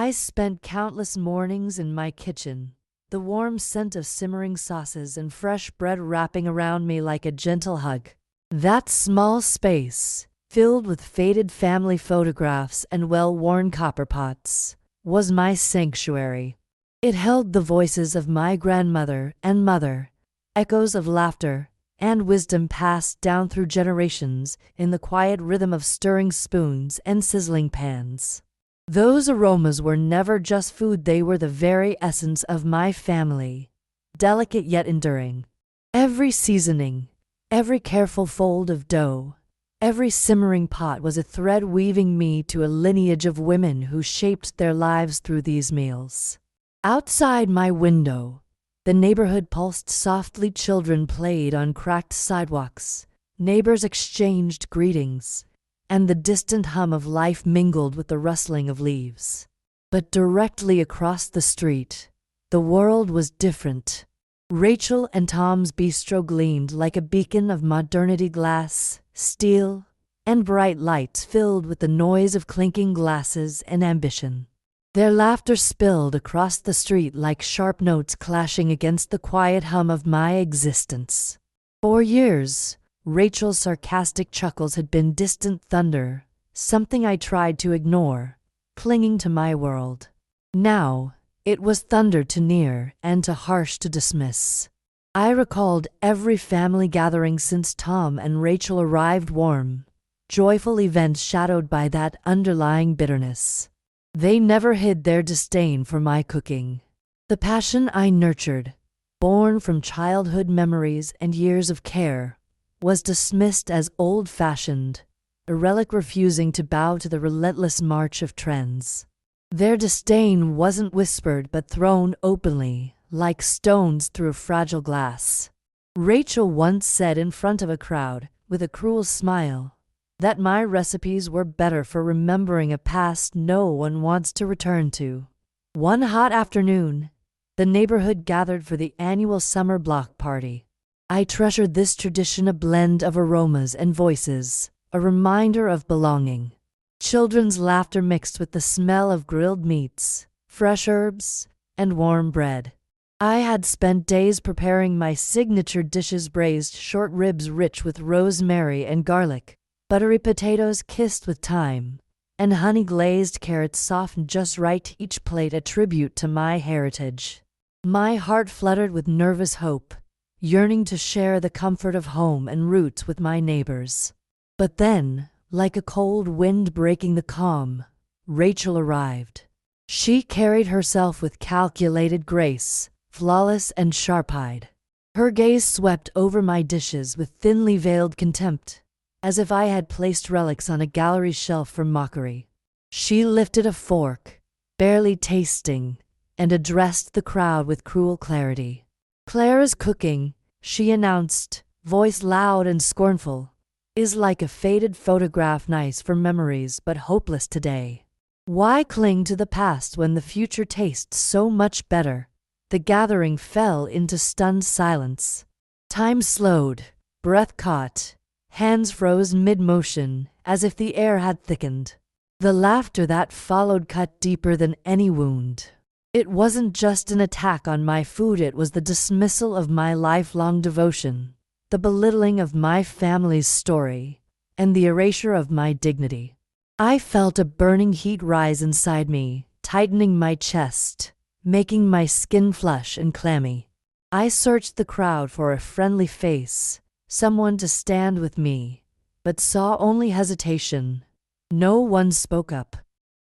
I spent countless mornings in my kitchen, the warm scent of simmering sauces and fresh bread wrapping around me like a gentle hug. That small space, filled with faded family photographs and well-worn copper pots, was my sanctuary. It held the voices of my grandmother and mother, echoes of laughter and wisdom passed down through generations in the quiet rhythm of stirring spoons and sizzling pans. Those aromas were never just food, they were the very essence of my family, delicate yet enduring. Every seasoning, every careful fold of dough, every simmering pot was a thread weaving me to a lineage of women who shaped their lives through these meals. Outside my window, the neighborhood pulsed softly. Children played on cracked sidewalks, neighbors exchanged greetings, and the distant hum of life mingled with the rustling of leaves. But directly across the street, the world was different. Rachel and Tom's bistro gleamed like a beacon of modernity, glass, steel, and bright lights filled with the noise of clinking glasses and ambition. Their laughter spilled across the street like sharp notes clashing against the quiet hum of my existence. For years, Rachel's sarcastic chuckles had been distant thunder, something I tried to ignore, clinging to my world. Now, it was thunder too near and too harsh to dismiss. I recalled every family gathering since Tom and Rachel arrived, warm, joyful events shadowed by that underlying bitterness. They never hid their disdain for my cooking. The passion I nurtured, born from childhood memories and years of care, was dismissed as old-fashioned, a relic refusing to bow to the relentless march of trends. Their disdain wasn't whispered but thrown openly, like stones through fragile glass. Rachel once said in front of a crowd, with a cruel smile, that my recipes were better for remembering a past no one wants to return to. One hot afternoon, the neighborhood gathered for the annual summer block party. I treasured this tradition, a blend of aromas and voices, a reminder of belonging. Children's laughter mixed with the smell of grilled meats, fresh herbs, and warm bread. I had spent days preparing my signature dishes: braised short ribs rich with rosemary and garlic, buttery potatoes kissed with thyme, and honey-glazed carrots softened just right, each plate a tribute to my heritage. My heart fluttered with nervous hope, yearning to share the comfort of home and roots with my neighbors. But then, like a cold wind breaking the calm, Rachel arrived. She carried herself with calculated grace, flawless and sharp-eyed. Her gaze swept over my dishes with thinly veiled contempt, as if I had placed relics on a gallery shelf for mockery. She lifted a fork, barely tasting, and addressed the crowd with cruel clarity. "Clara's cooking," she announced, voice loud and scornful, "is like a faded photograph, nice for memories but hopeless today. Why cling to the past when the future tastes so much better?" The gathering fell into stunned silence. Time slowed, breath caught, hands froze mid-motion, as if the air had thickened. The laughter that followed cut deeper than any wound. It wasn't just an attack on my food, it was the dismissal of my lifelong devotion, the belittling of my family's story, and the erasure of my dignity. I felt a burning heat rise inside me, tightening my chest, making my skin flush and clammy. I searched the crowd for a friendly face, someone to stand with me, but saw only hesitation. No one spoke up.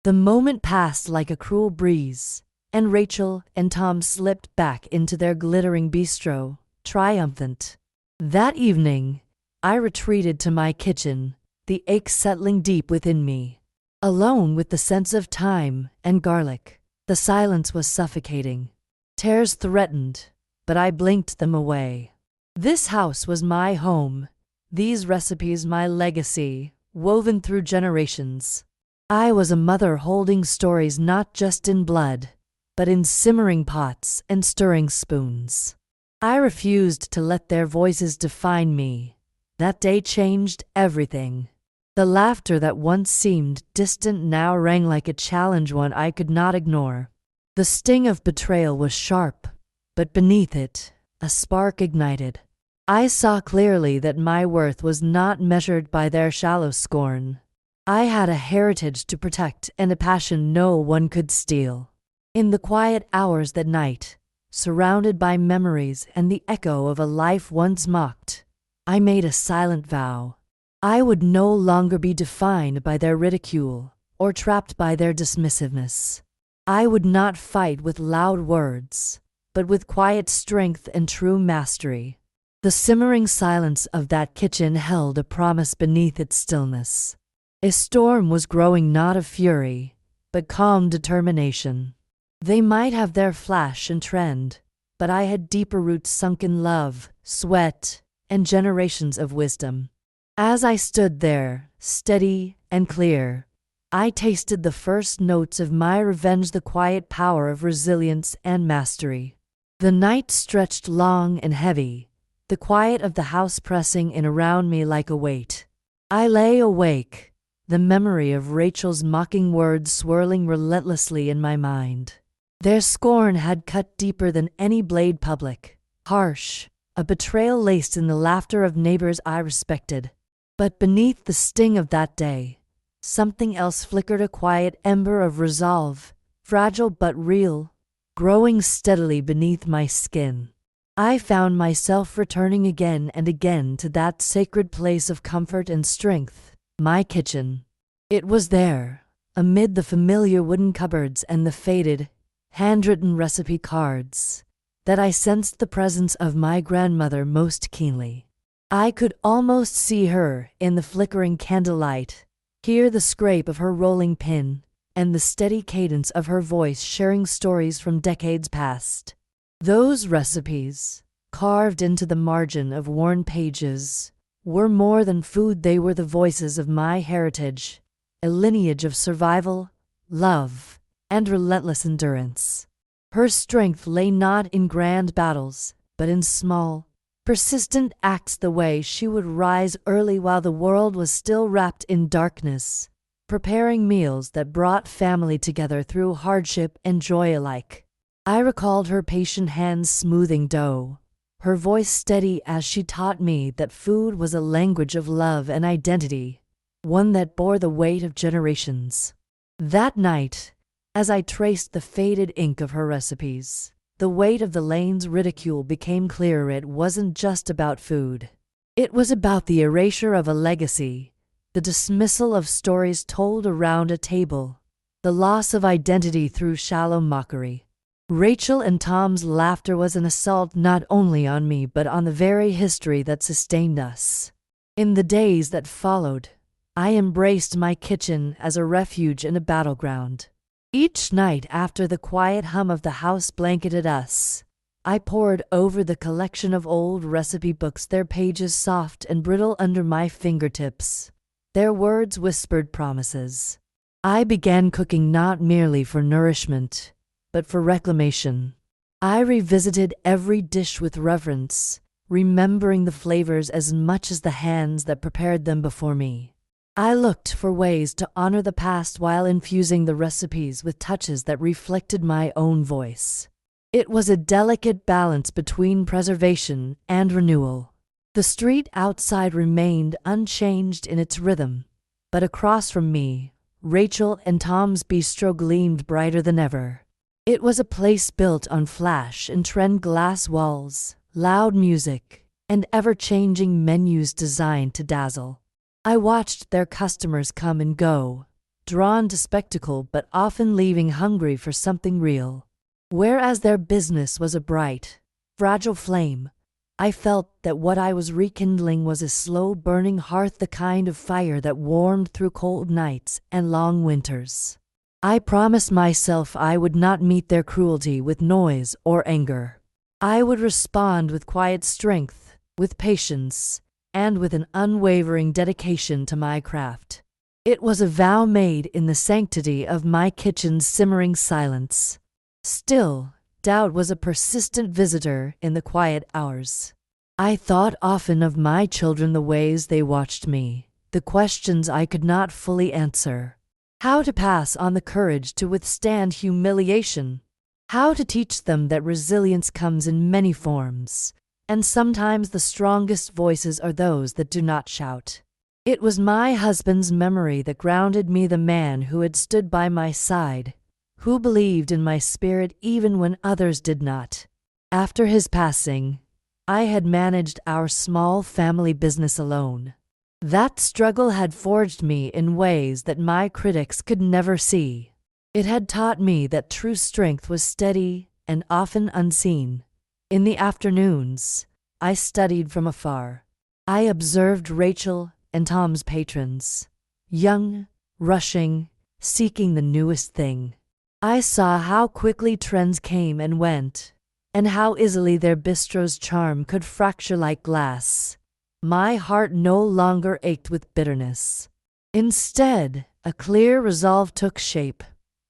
The moment passed like a cruel breeze, and Rachel and Tom slipped back into their glittering bistro, triumphant. That evening, I retreated to my kitchen, the ache settling deep within me. Alone with the scents of thyme and garlic, the silence was suffocating. Tears threatened, but I blinked them away. This house was my home, these recipes my legacy, woven through generations. I was a mother holding stories not just in blood, but in simmering pots and stirring spoons. I refused to let their voices define me. That day changed everything. The laughter that once seemed distant now rang like a challenge, one I could not ignore. The sting of betrayal was sharp, but beneath it, a spark ignited. I saw clearly that my worth was not measured by their shallow scorn. I had a heritage to protect and a passion no one could steal. In the quiet hours that night, surrounded by memories and the echo of a life once mocked, I made a silent vow. I would no longer be defined by their ridicule or trapped by their dismissiveness. I would not fight with loud words, but with quiet strength and true mastery. The simmering silence of that kitchen held a promise beneath its stillness. A storm was growing, not of fury, but calm determination. They might have their flash and trend, but I had deeper roots sunk in love, sweat, and generations of wisdom. As I stood there, steady and clear, I tasted the first notes of my revenge, the quiet power of resilience and mastery. The night stretched long and heavy, the quiet of the house pressing in around me like a weight. I lay awake, the memory of Rachel's mocking words swirling relentlessly in my mind. Their scorn had cut deeper than any blade, public, harsh, a betrayal laced in the laughter of neighbors I respected. But beneath the sting of that day, something else flickered, a quiet ember of resolve, fragile but real, growing steadily beneath my skin. I found myself returning again and again to that sacred place of comfort and strength, my kitchen. It was there, amid the familiar wooden cupboards and the faded, handwritten recipe cards, that I sensed the presence of my grandmother most keenly. I could almost see her in the flickering candlelight, hear the scrape of her rolling pin, and the steady cadence of her voice sharing stories from decades past. Those recipes, carved into the margin of worn pages, were more than food. They were the voices of my heritage, a lineage of survival, love, and relentless endurance. Her strength lay not in grand battles, but in small, persistent acts, the way she would rise early while the world was still wrapped in darkness, preparing meals that brought family together through hardship and joy alike. I recalled her patient hands smoothing dough, her voice steady as she taught me that food was a language of love and identity, one that bore the weight of generations. That night, as I traced the faded ink of her recipes, the weight of the lane's ridicule became clearer. It wasn't just about food. It was about the erasure of a legacy, the dismissal of stories told around a table, the loss of identity through shallow mockery. Rachel and Tom's laughter was an assault not only on me but on the very history that sustained us. In the days that followed, I embraced my kitchen as a refuge and a battleground. Each night after the quiet hum of the house blanketed us, I pored over the collection of old recipe books, their pages soft and brittle under my fingertips, their words whispered promises. I began cooking not merely for nourishment, but for reclamation. I revisited every dish with reverence, remembering the flavors as much as the hands that prepared them before me. I looked for ways to honor the past while infusing the recipes with touches that reflected my own voice. It was a delicate balance between preservation and renewal. The street outside remained unchanged in its rhythm, but across from me, Rachel and Tom's bistro gleamed brighter than ever. It was a place built on flash and trend glass walls, loud music, and ever-changing menus designed to dazzle. I watched their customers come and go, drawn to spectacle but often leaving hungry for something real. Whereas their business was a bright, fragile flame, I felt that what I was rekindling was a slow-burning hearth, the kind of fire that warmed through cold nights and long winters. I promised myself I would not meet their cruelty with noise or anger. I would respond with quiet strength, with patience, and with an unwavering dedication to my craft. It was a vow made in the sanctity of my kitchen's simmering silence. Still, doubt was a persistent visitor in the quiet hours. I thought often of my children, the ways they watched me, the questions I could not fully answer. How to pass on the courage to withstand humiliation. How to teach them that resilience comes in many forms, and sometimes the strongest voices are those that do not shout. It was my husband's memory that grounded me, the man who had stood by my side, who believed in my spirit even when others did not. After his passing, I had managed our small family business alone. That struggle had forged me in ways that my critics could never see. It had taught me that true strength was steady and often unseen. In the afternoons, I studied from afar. I observed Rachel and Tom's patrons, young, rushing, seeking the newest thing. I saw how quickly trends came and went, and how easily their bistro's charm could fracture like glass. My heart no longer ached with bitterness. Instead, a clear resolve took shape.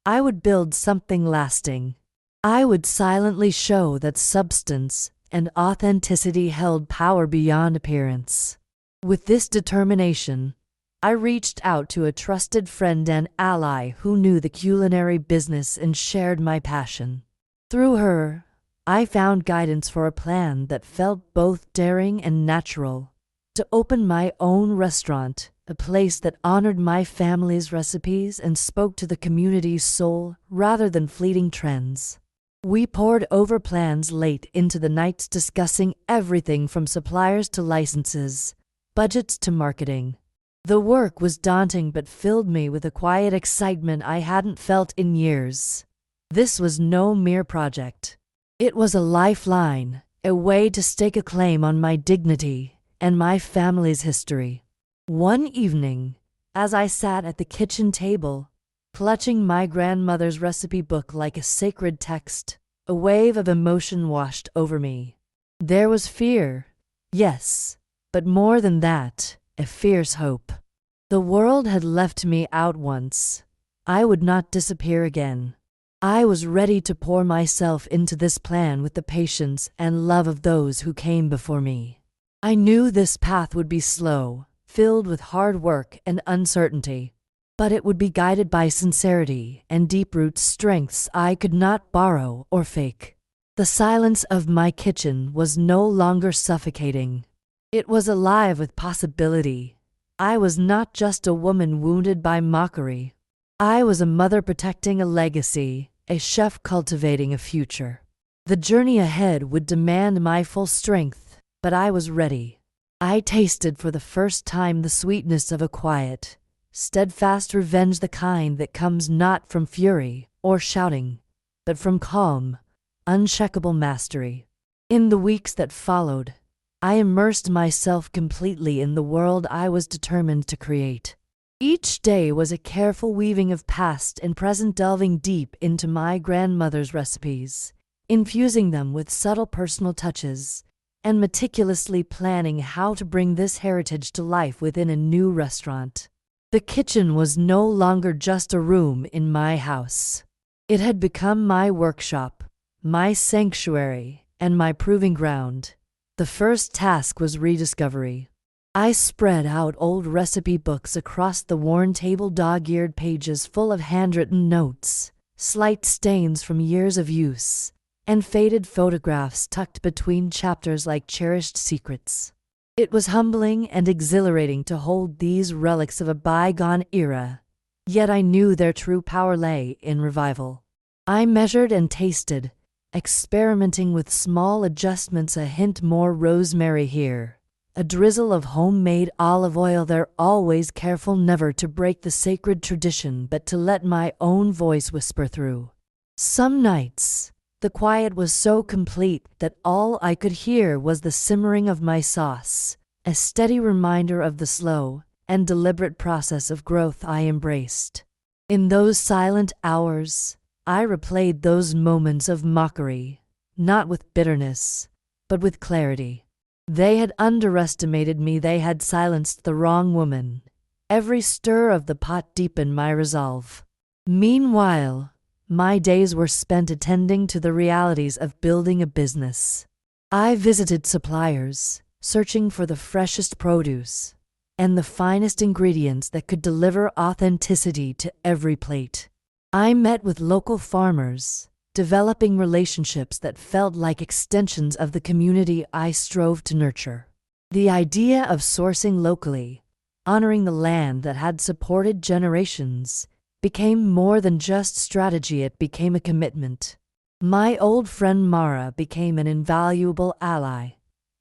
I would build something lasting. I would silently show that substance and authenticity held power beyond appearance. With this determination, I reached out to a trusted friend and ally who knew the culinary business and shared my passion. Through her, I found guidance for a plan that felt both daring and natural: to open my own restaurant, a place that honored my family's recipes and spoke to the community's soul rather than fleeting trends. We pored over plans late into the nights, discussing everything from suppliers to licenses, budgets to marketing. The work was daunting but filled me with a quiet excitement I hadn't felt in years. This was no mere project. It was a lifeline, a way to stake a claim on my dignity and my family's history. One evening, as I sat at the kitchen table, clutching my grandmother's recipe book like a sacred text, a wave of emotion washed over me. There was fear, yes, but more than that, a fierce hope. The world had left me out once. I would not disappear again. I was ready to pour myself into this plan with the patience and love of those who came before me. I knew this path would be slow, filled with hard work and uncertainty, but it would be guided by sincerity and deep-rooted strengths I could not borrow or fake. The silence of my kitchen was no longer suffocating. It was alive with possibility. I was not just a woman wounded by mockery. I was a mother protecting a legacy, a chef cultivating a future. The journey ahead would demand my full strength, but I was ready. I tasted for the first time the sweetness of a quiet, steadfast revenge, the kind that comes not from fury or shouting, but from calm, unshakable mastery. In the weeks that followed, I immersed myself completely in the world I was determined to create. Each day was a careful weaving of past and present, delving deep into my grandmother's recipes, infusing them with subtle personal touches, and meticulously planning how to bring this heritage to life within a new restaurant. The kitchen was no longer just a room in my house. It had become my workshop, my sanctuary, and my proving ground. The first task was rediscovery. I spread out old recipe books across the worn table, dog-eared pages full of handwritten notes, slight stains from years of use, and faded photographs tucked between chapters like cherished secrets. It was humbling and exhilarating to hold these relics of a bygone era, yet I knew their true power lay in revival. I measured and tasted, experimenting with small adjustments, a hint more rosemary here, a drizzle of homemade olive oil there, always careful never to break the sacred tradition but to let my own voice whisper through. Some nights, the quiet was so complete that all I could hear was the simmering of my sauce, a steady reminder of the slow and deliberate process of growth I embraced. In those silent hours, I replayed those moments of mockery, not with bitterness, but with clarity. They had underestimated me, they had silenced the wrong woman. Every stir of the pot deepened my resolve. Meanwhile, my days were spent attending to the realities of building a business. I visited suppliers, searching for the freshest produce, and the finest ingredients that could deliver authenticity to every plate. I met with local farmers, developing relationships that felt like extensions of the community I strove to nurture. The idea of sourcing locally, honoring the land that had supported generations, became more than just strategy, it became a commitment. My old friend Mara became an invaluable ally.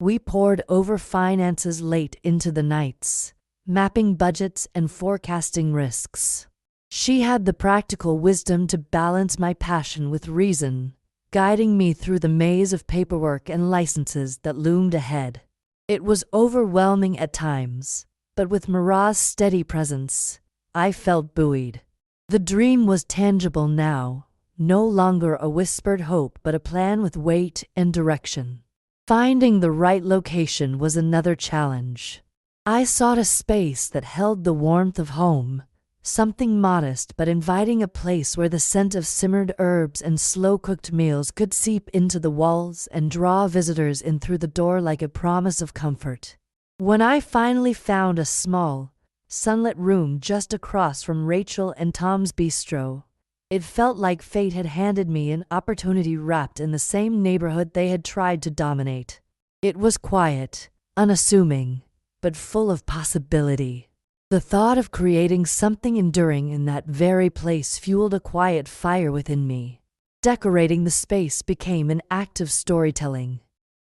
We pored over finances late into the nights, mapping budgets and forecasting risks. She had the practical wisdom to balance my passion with reason, guiding me through the maze of paperwork and licenses that loomed ahead. It was overwhelming at times, but with Mara's steady presence, I felt buoyed. The dream was tangible now, no longer a whispered hope but a plan with weight and direction. Finding the right location was another challenge. I sought a space that held the warmth of home, something modest but inviting, a place where the scent of simmered herbs and slow-cooked meals could seep into the walls and draw visitors in through the door like a promise of comfort. When I finally found a small, sunlit room just across from Rachel and Tom's bistro, it felt like fate had handed me an opportunity wrapped in the same neighborhood they had tried to dominate. It was quiet, unassuming, but full of possibility. The thought of creating something enduring in that very place fueled a quiet fire within me. Decorating the space became an act of storytelling.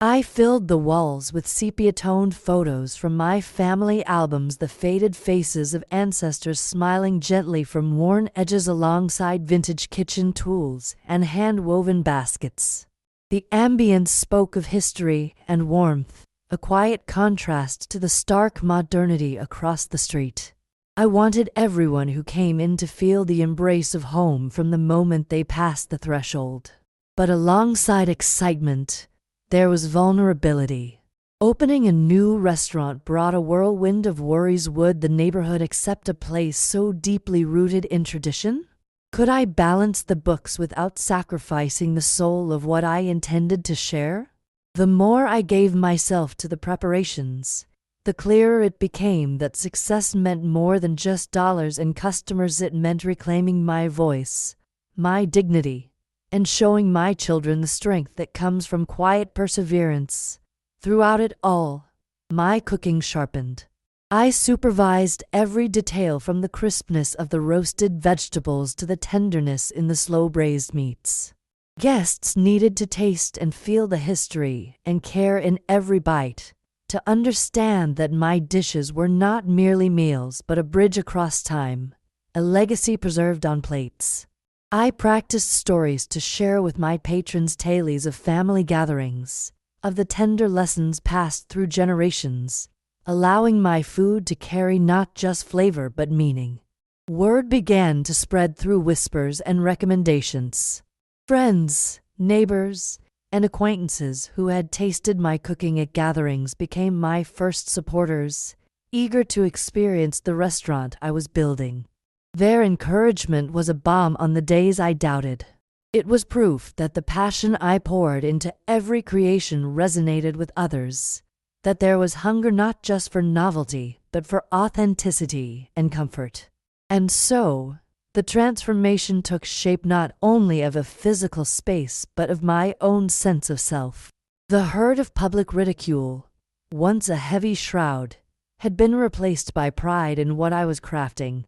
I filled the walls with sepia-toned photos from my family albums, the faded faces of ancestors smiling gently from worn edges alongside vintage kitchen tools and hand-woven baskets. The ambience spoke of history and warmth, a quiet contrast to the stark modernity across the street. I wanted everyone who came in to feel the embrace of home from the moment they passed the threshold. But alongside excitement, there was vulnerability. Opening a new restaurant brought a whirlwind of worries. Would the neighborhood accept a place so deeply rooted in tradition? Could I balance the books without sacrificing the soul of what I intended to share? The more I gave myself to the preparations, the clearer it became that success meant more than just dollars and customers. It meant reclaiming my voice, my dignity, and showing my children the strength that comes from quiet perseverance. Throughout it all, my cooking sharpened. I supervised every detail, from the crispness of the roasted vegetables to the tenderness in the slow-braised meats. Guests needed to taste and feel the history and care in every bite, to understand that my dishes were not merely meals but a bridge across time, a legacy preserved on plates. I practiced stories to share with my patrons, tales of family gatherings, of the tender lessons passed through generations, allowing my food to carry not just flavor but meaning. Word began to spread through whispers and recommendations. Friends, neighbors, and acquaintances who had tasted my cooking at gatherings became my first supporters, eager to experience the restaurant I was building. Their encouragement was a balm on the days I doubted. It was proof that the passion I poured into every creation resonated with others, that there was hunger not just for novelty, but for authenticity and comfort. And so, the transformation took shape, not only of a physical space but of my own sense of self. The hurt of public ridicule, once a heavy shroud, had been replaced by pride in what I was crafting.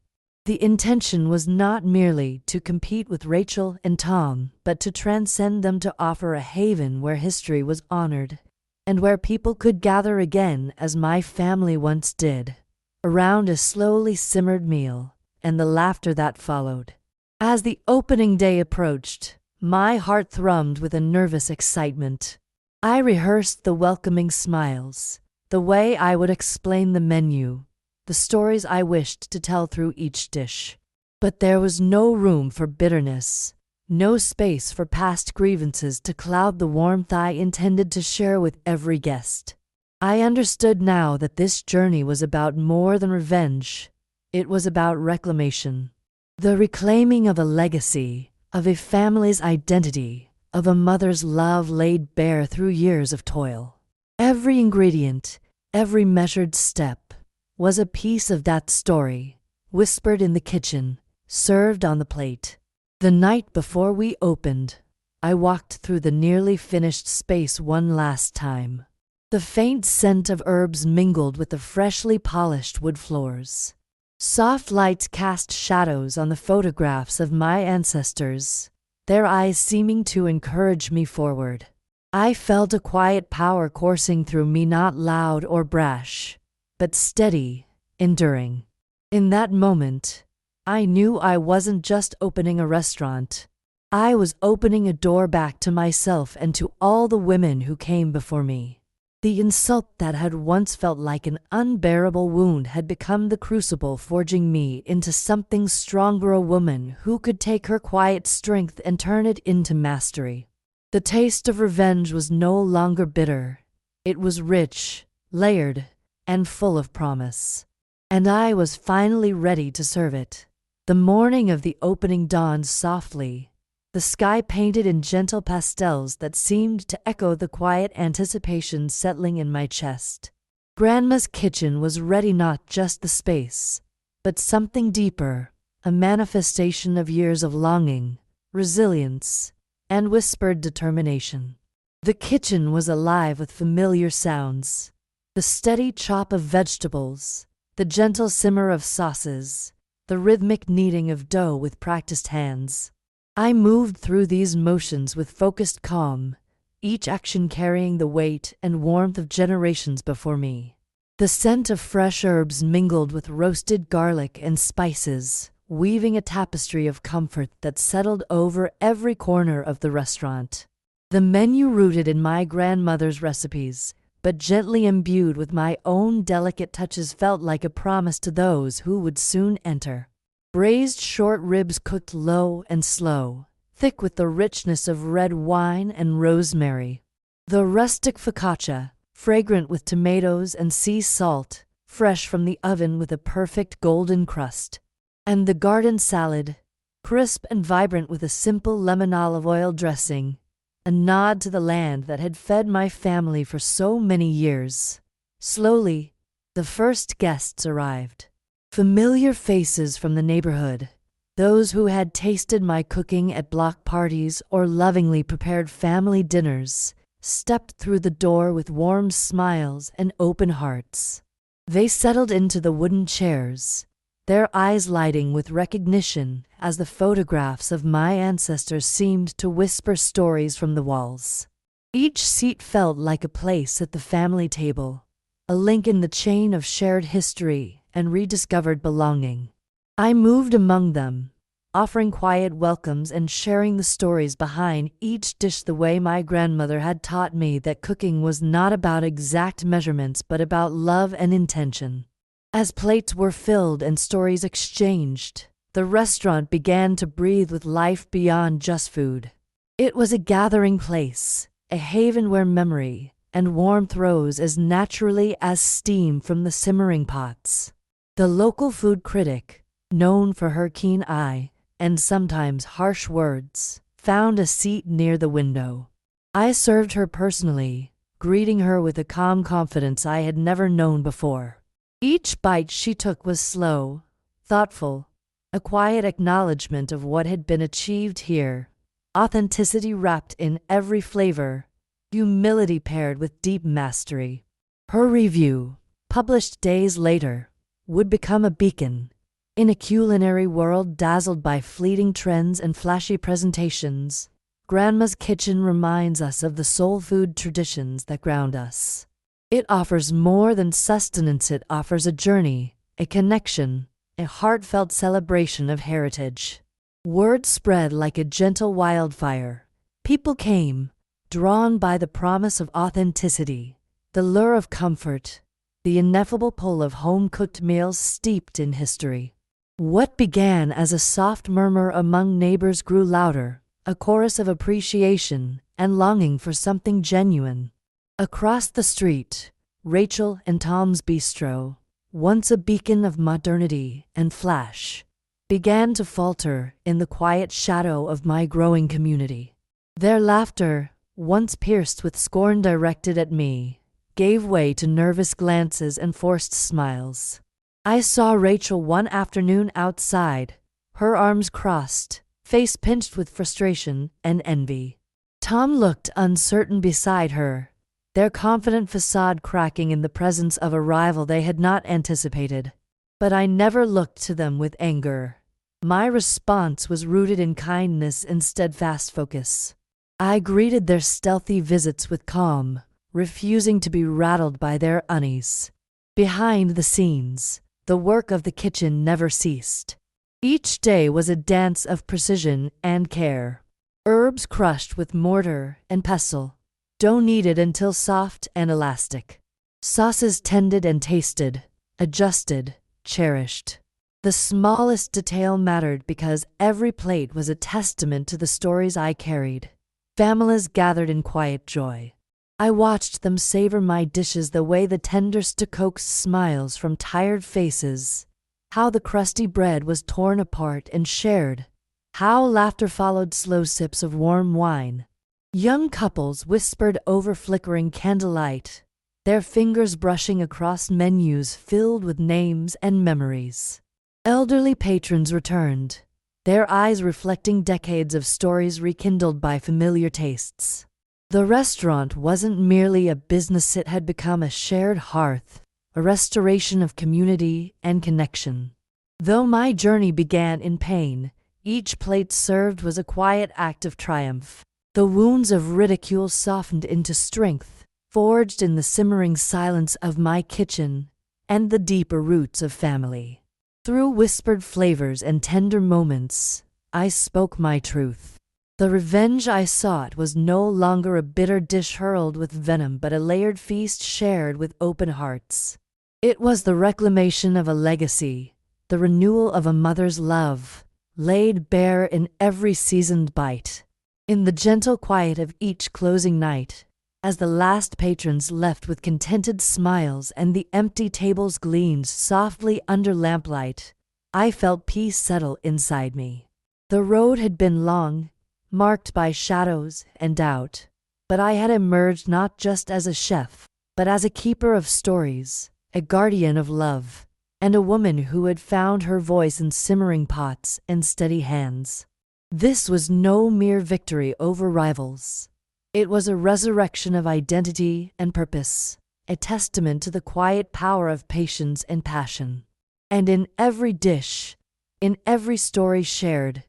The intention was not merely to compete with Rachel and Tom, but to transcend them, to offer a haven where history was honored, and where people could gather again as my family once did, around a slowly simmered meal, and the laughter that followed. As the opening day approached, my heart thrummed with a nervous excitement. I rehearsed the welcoming smiles, the way I would explain the menu, the stories I wished to tell through each dish. But there was no room for bitterness, no space for past grievances to cloud the warmth I intended to share with every guest. I understood now that this journey was about more than revenge. It was about reclamation. The reclaiming of a legacy, of a family's identity, of a mother's love laid bare through years of toil. Every ingredient, every measured step, was a piece of that story, whispered in the kitchen, served on the plate. The night before we opened, I walked through the nearly finished space one last time. The faint scent of herbs mingled with the freshly polished wood floors. Soft lights cast shadows on the photographs of my ancestors, their eyes seeming to encourage me forward. I felt a quiet power coursing through me, not loud or brash, but steady, enduring. In that moment, I knew I wasn't just opening a restaurant. I was opening a door back to myself and to all the women who came before me. The insult that had once felt like an unbearable wound had become the crucible forging me into something stronger, a woman who could take her quiet strength and turn it into mastery. The taste of revenge was no longer bitter. It was rich, layered, and full of promise. And I was finally ready to serve it. The morning of the opening dawned softly, the sky painted in gentle pastels that seemed to echo the quiet anticipation settling in my chest. Grandma's kitchen was ready, not just the space, but something deeper, a manifestation of years of longing, resilience, and whispered determination. The kitchen was alive with familiar sounds, the steady chop of vegetables, the gentle simmer of sauces, the rhythmic kneading of dough with practiced hands. I moved through these motions with focused calm, each action carrying the weight and warmth of generations before me. The scent of fresh herbs mingled with roasted garlic and spices, weaving a tapestry of comfort that settled over every corner of the restaurant. The menu, rooted in my grandmother's recipes, but gently imbued with my own delicate touches, felt like a promise to those who would soon enter. Braised short ribs cooked low and slow, thick with the richness of red wine and rosemary. The rustic focaccia, fragrant with tomatoes and sea salt, fresh from the oven with a perfect golden crust. And the garden salad, crisp and vibrant with a simple lemon olive oil dressing, a nod to the land that had fed my family for so many years. Slowly, the first guests arrived. Familiar faces from the neighborhood, those who had tasted my cooking at block parties or lovingly prepared family dinners, stepped through the door with warm smiles and open hearts. They settled into the wooden chairs, their eyes lighting with recognition as the photographs of my ancestors seemed to whisper stories from the walls. Each seat felt like a place at the family table, a link in the chain of shared history and rediscovered belonging. I moved among them, offering quiet welcomes and sharing the stories behind each dish, the way my grandmother had taught me that cooking was not about exact measurements but about love and intention. As plates were filled and stories exchanged, the restaurant began to breathe with life beyond just food. It was a gathering place, a haven where memory and warmth rose as naturally as steam from the simmering pots. The local food critic, known for her keen eye and sometimes harsh words, found a seat near the window. I served her personally, greeting her with a calm confidence I had never known before. Each bite she took was slow, thoughtful, a quiet acknowledgement of what had been achieved here, authenticity wrapped in every flavor, humility paired with deep mastery. Her review, published days later, would become a beacon. In a culinary world dazzled by fleeting trends and flashy presentations, Grandma's kitchen reminds us of the soul food traditions that ground us. It offers more than sustenance, it offers a journey, a connection, a heartfelt celebration of heritage. Word spread like a gentle wildfire. People came, drawn by the promise of authenticity, the lure of comfort, the ineffable pull of home-cooked meals steeped in history. What began as a soft murmur among neighbors grew louder, a chorus of appreciation and longing for something genuine. Across the street, Rachel and Tom's Bistro, once a beacon of modernity and flash, began to falter in the quiet shadow of my growing community. Their laughter, once pierced with scorn directed at me, gave way to nervous glances and forced smiles. I saw Rachel one afternoon outside, her arms crossed, face pinched with frustration and envy. Tom looked uncertain beside her, their confident facade cracking in the presence of a rival they had not anticipated. But I never looked to them with anger. My response was rooted in kindness and steadfast focus. I greeted their stealthy visits with calm, refusing to be rattled by their unease. Behind the scenes, the work of the kitchen never ceased. Each day was a dance of precision and care. Herbs crushed with mortar and pestle, dough kneaded until soft and elastic. Sauces tended and tasted, adjusted, cherished. The smallest detail mattered because every plate was a testament to the stories I carried. Families gathered in quiet joy. I watched them savor my dishes the way the tender stew coaxed smiles from tired faces, how the crusty bread was torn apart and shared, how laughter followed slow sips of warm wine. Young couples whispered over flickering candlelight, their fingers brushing across menus filled with names and memories. Elderly patrons returned, their eyes reflecting decades of stories rekindled by familiar tastes. The restaurant wasn't merely a business, it had become a shared hearth, a restoration of community and connection. Though my journey began in pain, each plate served was a quiet act of triumph. The wounds of ridicule softened into strength, forged in the simmering silence of my kitchen and the deeper roots of family. Through whispered flavors and tender moments, I spoke my truth. The revenge I sought was no longer a bitter dish hurled with venom, but a layered feast shared with open hearts. It was the reclamation of a legacy, the renewal of a mother's love, laid bare in every seasoned bite. In the gentle quiet of each closing night, as the last patrons left with contented smiles and the empty tables gleamed softly under lamplight, I felt peace settle inside me. The road had been long, marked by shadows and doubt, but I had emerged not just as a chef, but as a keeper of stories, a guardian of love, and a woman who had found her voice in simmering pots and steady hands. This was no mere victory over rivals. It was a resurrection of identity and purpose, a testament to the quiet power of patience and passion. And in every dish, in every story shared,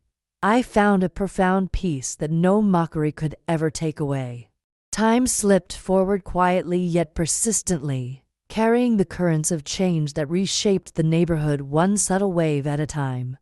I found a profound peace that no mockery could ever take away. Time slipped forward quietly yet persistently, carrying the currents of change that reshaped the neighborhood one subtle wave at a time.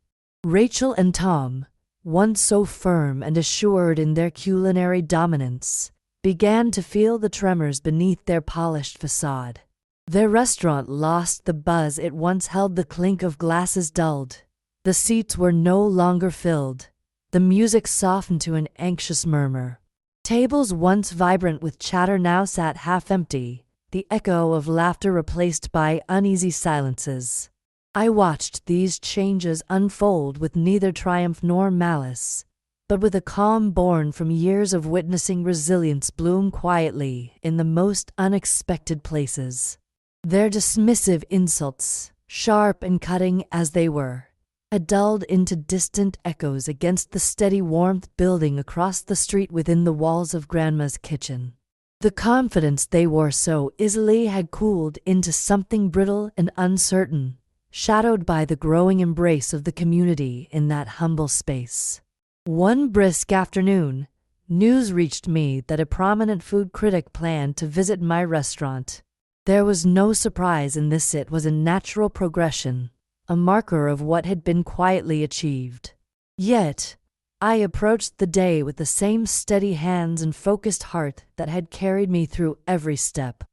Rachel and Tom, once so firm and assured in their culinary dominance, began to feel the tremors beneath their polished facade. Their restaurant lost the buzz it once held, the clink of glasses dulled. The seats were no longer filled, the music softened to an anxious murmur. Tables once vibrant with chatter now sat half empty, the echo of laughter replaced by uneasy silences. I watched these changes unfold with neither triumph nor malice, but with a calm born from years of witnessing resilience bloom quietly in the most unexpected places. Their dismissive insults, sharp and cutting as they were, dulled into distant echoes against the steady warmth building across the street within the walls of Grandma's kitchen. The confidence they wore so easily had cooled into something brittle and uncertain, shadowed by the growing embrace of the community in that humble space. One brisk afternoon, news reached me that a prominent food critic planned to visit my restaurant. There was no surprise in this, it was a natural progression, a marker of what had been quietly achieved. Yet, I approached the day with the same steady hands and focused heart that had carried me through every step.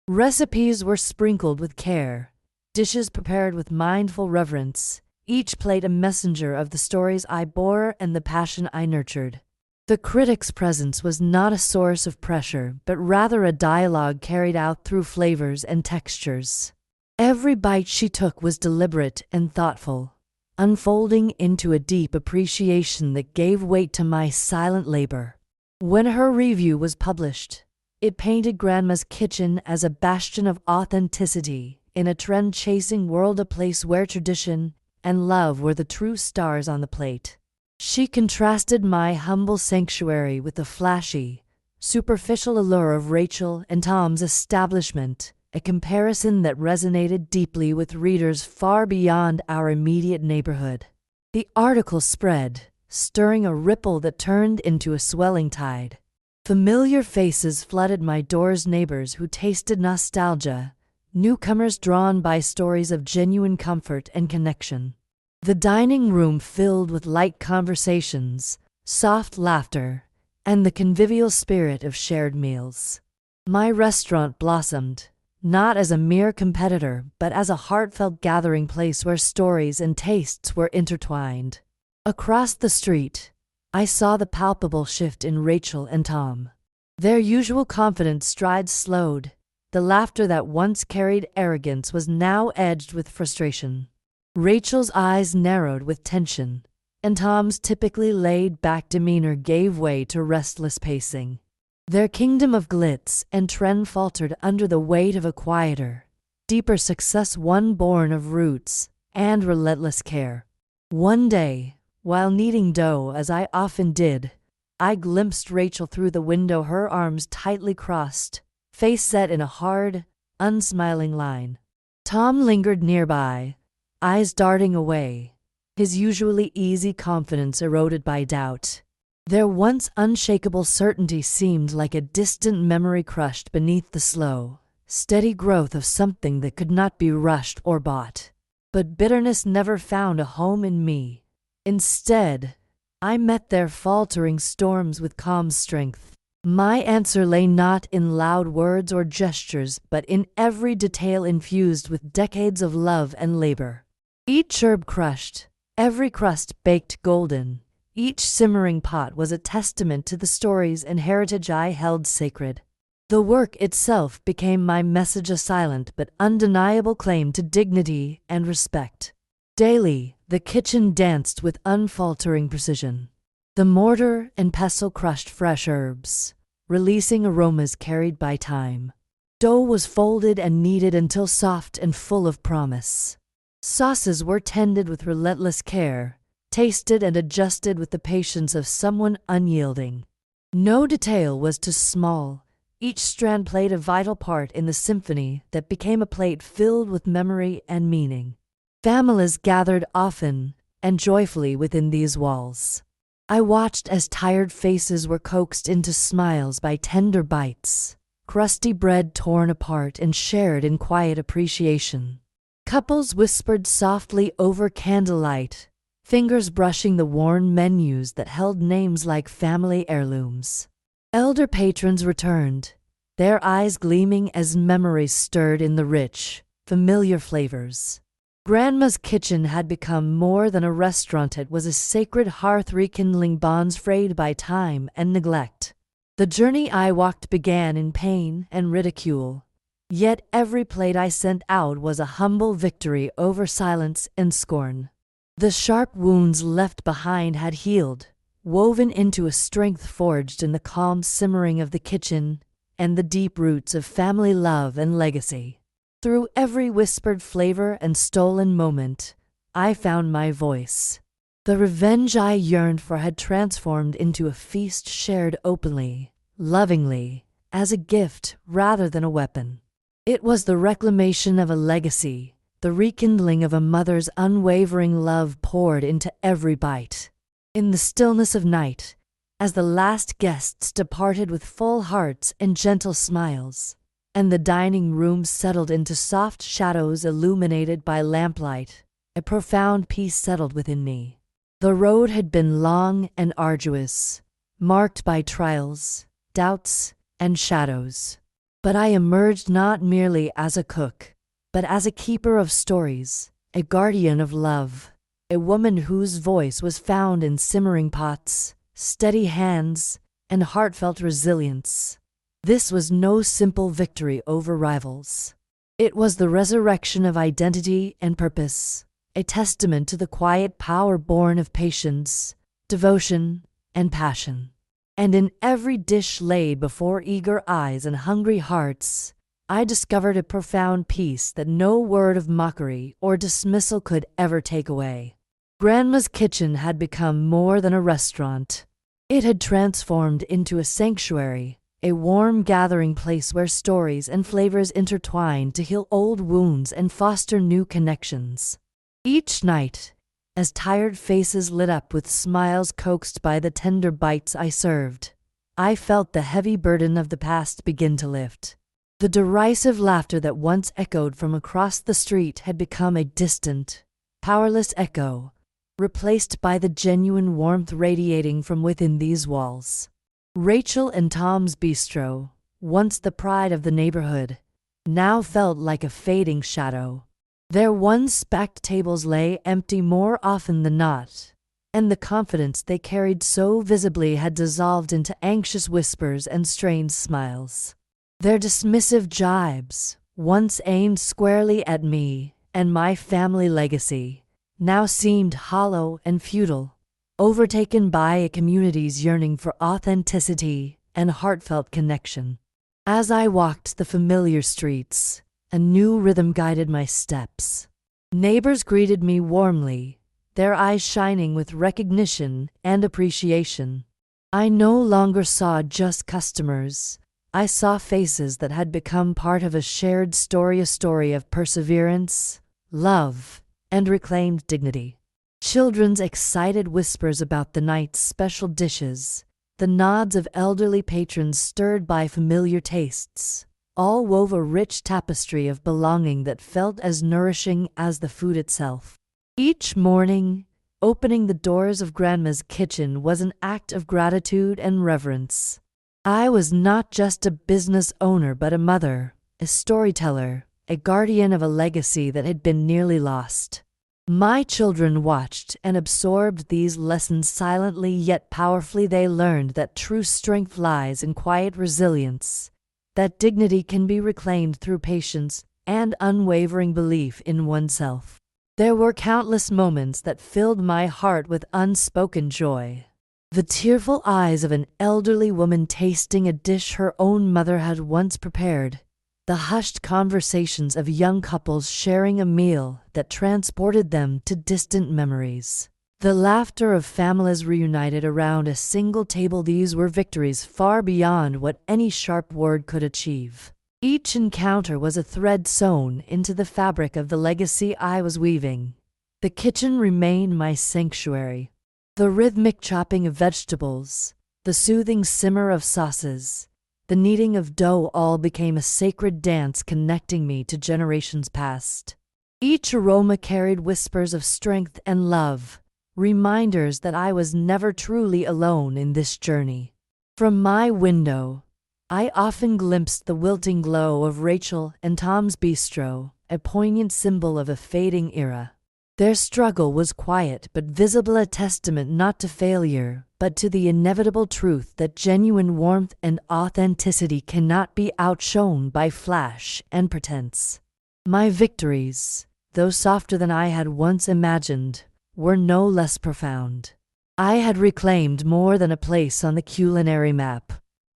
Recipes were sprinkled with care, dishes prepared with mindful reverence, each plate a messenger of the stories I bore and the passion I nurtured. The critic's presence was not a source of pressure, but rather a dialogue carried out through flavors and textures. Every bite she took was deliberate and thoughtful, unfolding into a deep appreciation that gave weight to my silent labor. When her review was published, it painted Grandma's kitchen as a bastion of authenticity, in a trend-chasing world, a place where tradition and love were the true stars on the plate. She contrasted my humble sanctuary with the flashy, superficial allure of Rachel and Tom's establishment, a comparison that resonated deeply with readers far beyond our immediate neighborhood. The article spread, stirring a ripple that turned into a swelling tide. Familiar faces flooded my doors, neighbors who tasted nostalgia, newcomers drawn by stories of genuine comfort and connection. The dining room filled with light conversations, soft laughter, and the convivial spirit of shared meals. My restaurant blossomed, not as a mere competitor, but as a heartfelt gathering place where stories and tastes were intertwined. Across the street, I saw the palpable shift in Rachel and Tom. Their usual confident strides slowed. The laughter that once carried arrogance was now edged with frustration. Rachel's eyes narrowed with tension, and Tom's typically laid-back demeanor gave way to restless pacing. Their kingdom of glitz and trend faltered under the weight of a quieter, deeper success, one born of roots and relentless care. One day, while kneading dough as I often did, I glimpsed Rachel through the window, her arms tightly crossed, face set in a hard, unsmiling line. Tom lingered nearby, eyes darting away, his usually easy confidence eroded by doubt. Their once unshakable certainty seemed like a distant memory crushed beneath the slow, steady growth of something that could not be rushed or bought. But bitterness never found a home in me. Instead, I met their faltering storms with calm strength. My answer lay not in loud words or gestures, but in every detail infused with decades of love and labor. Each herb crushed, every crust baked golden, each simmering pot was a testament to the stories and heritage I held sacred. The work itself became my message, a silent but undeniable claim to dignity and respect. Daily, the kitchen danced with unfaltering precision. The mortar and pestle crushed fresh herbs, releasing aromas carried by time. Dough was folded and kneaded until soft and full of promise. Sauces were tended with relentless care, tasted and adjusted with the patience of someone unyielding. No detail was too small. Each strand played a vital part in the symphony that became a plate filled with memory and meaning. Families gathered often and joyfully within these walls. I watched as tired faces were coaxed into smiles by tender bites, crusty bread torn apart and shared in quiet appreciation. Couples whispered softly over candlelight, fingers brushing the worn menus that held names like family heirlooms. Elder patrons returned, their eyes gleaming as memories stirred in the rich, familiar flavors. Grandma's kitchen had become more than a restaurant. It was a sacred hearth, rekindling bonds frayed by time and neglect. The journey I walked began in pain and ridicule, yet every plate I sent out was a humble victory over silence and scorn. The sharp wounds left behind had healed, woven into a strength forged in the calm simmering of the kitchen and the deep roots of family love and legacy. Through every whispered flavor and stolen moment, I found my voice. The revenge I yearned for had transformed into a feast shared openly, lovingly, as a gift rather than a weapon. It was the reclamation of a legacy, the rekindling of a mother's unwavering love poured into every bite. In the stillness of night, as the last guests departed with full hearts and gentle smiles, and the dining room settled into soft shadows illuminated by lamplight, a profound peace settled within me. The road had been long and arduous, marked by trials, doubts, and shadows. But I emerged not merely as a cook, but as a keeper of stories, a guardian of love, a woman whose voice was found in simmering pots, steady hands, and heartfelt resilience. This was no simple victory over rivals. It was the resurrection of identity and purpose, a testament to the quiet power born of patience, devotion, and passion. And in every dish laid before eager eyes and hungry hearts, I discovered a profound peace that no word of mockery or dismissal could ever take away. Grandma's kitchen had become more than a restaurant. It had transformed into a sanctuary, a warm gathering place where stories and flavors intertwined to heal old wounds and foster new connections. Each night, as tired faces lit up with smiles coaxed by the tender bites I served, I felt the heavy burden of the past begin to lift. The derisive laughter that once echoed from across the street had become a distant, powerless echo, replaced by the genuine warmth radiating from within these walls. Rachel and Tom's Bistro, once the pride of the neighborhood, now felt like a fading shadow. Their once-packed tables lay empty more often than not, and the confidence they carried so visibly had dissolved into anxious whispers and strained smiles. Their dismissive jibes, once aimed squarely at me and my family legacy, now seemed hollow and futile, overtaken by a community's yearning for authenticity and heartfelt connection. As I walked the familiar streets, a new rhythm guided my steps. Neighbors greeted me warmly, their eyes shining with recognition and appreciation. I no longer saw just customers. I saw faces that had become part of a shared story, a story of perseverance, love, and reclaimed dignity. Children's excited whispers about the night's special dishes, the nods of elderly patrons stirred by familiar tastes, all wove a rich tapestry of belonging that felt as nourishing as the food itself. Each morning, opening the doors of Grandma's kitchen was an act of gratitude and reverence. I was not just a business owner but a mother, a storyteller, a guardian of a legacy that had been nearly lost. My children watched and absorbed these lessons silently yet powerfully. They learned that true strength lies in quiet resilience, that dignity can be reclaimed through patience and unwavering belief in oneself. There were countless moments that filled my heart with unspoken joy. The tearful eyes of an elderly woman tasting a dish her own mother had once prepared, the hushed conversations of young couples sharing a meal that transported them to distant memories, the laughter of families reunited around a single table. These were victories far beyond what any sharp word could achieve. Each encounter was a thread sewn into the fabric of the legacy I was weaving. The kitchen remained my sanctuary. The rhythmic chopping of vegetables, the soothing simmer of sauces, the kneading of dough all became a sacred dance connecting me to generations past. Each aroma carried whispers of strength and love, reminders that I was never truly alone in this journey. From my window, I often glimpsed the wilting glow of Rachel and Tom's Bistro, a poignant symbol of a fading era. Their struggle was quiet but visible, a testament not to failure, but to the inevitable truth that genuine warmth and authenticity cannot be outshone by flash and pretense. My victories, though softer than I had once imagined, were no less profound. I had reclaimed more than a place on the culinary map.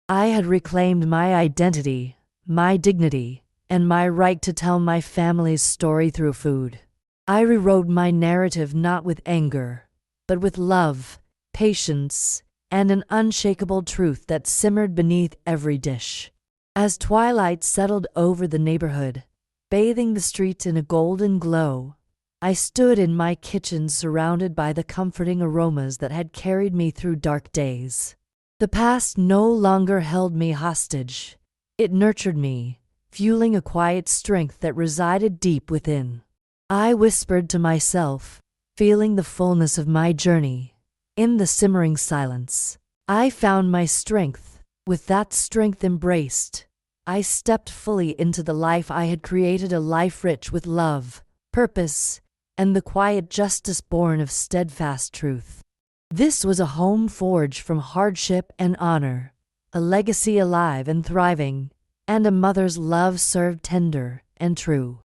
I had reclaimed my identity, my dignity, and my right to tell my family's story through food. I rewrote my narrative not with anger, but with love, patience, and an unshakable truth that simmered beneath every dish. As twilight settled over the neighborhood, bathing the streets in a golden glow, I stood in my kitchen surrounded by the comforting aromas that had carried me through dark days. The past no longer held me hostage. It nurtured me, fueling a quiet strength that resided deep within. I whispered to myself, feeling the fullness of my journey. In the simmering silence, I found my strength. With that strength embraced, I stepped fully into the life I had created, a life rich with love, purpose, and the quiet justice born of steadfast truth. This was a home forged from hardship and honor, a legacy alive and thriving, and a mother's love served tender and true.